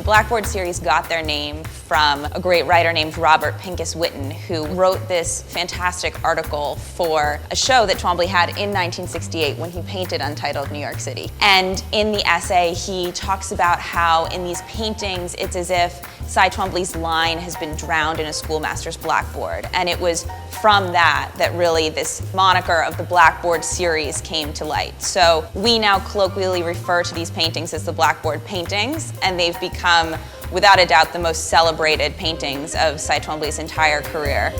Blackboard series got their name from a great writer named Robert Pincus Witten, who wrote this fantastic article for a show that Twombly had in 1968 when he painted Untitled New York City. And in the essay, he talks about how in these paintings, it's as if Cy Twombly's line has been drowned in a schoolmaster's blackboard. And it was from that really this moniker of the Blackboard series came to light. So we now colloquially refer to these paintings as the Blackboard paintings, and they've become, without a doubt, the most celebrated paintings of Cy Twombly's entire career.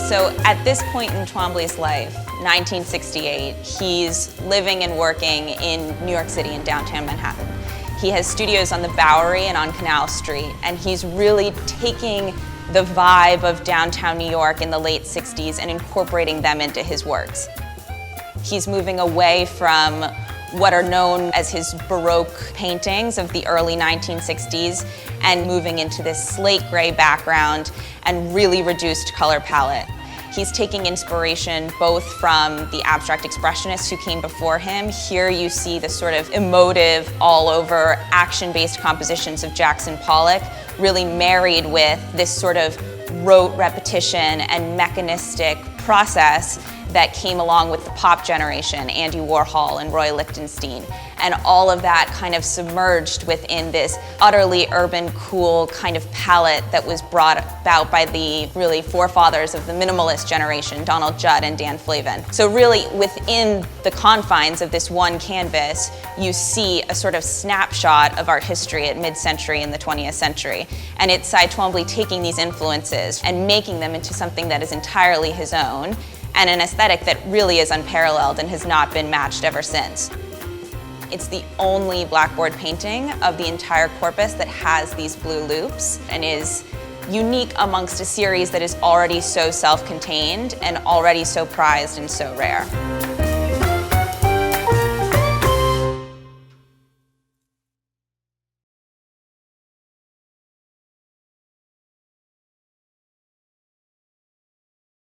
So at this point in Twombly's life, 1968, he's living and working in New York City in downtown Manhattan. He has studios on the Bowery and on Canal Street, and he's really taking the vibe of downtown New York in the late 60s and incorporating them into his works. He's moving away from what are known as his Baroque paintings of the early 1960s and moving into this slate gray background and really reduced color palette. He's taking inspiration both from the abstract expressionists who came before him. Here you see the sort of emotive, all-over, action-based compositions of Jackson Pollock, really married with this sort of rote repetition and mechanistic process that came along with the pop generation, Andy Warhol and Roy Lichtenstein. And all of that kind of submerged within this utterly urban, cool kind of palette that was brought about by the really forefathers of the minimalist generation, Donald Judd and Dan Flavin. So really within the confines of this one canvas, you see a sort of snapshot of art history at mid-century in the 20th century. And it's Cy Twombly taking these influences and making them into something that is entirely his own, and an aesthetic that really is unparalleled and has not been matched ever since. It's the only Blackboard painting of the entire corpus that has these blue loops and is unique amongst a series that is already so self-contained and already so prized and so rare.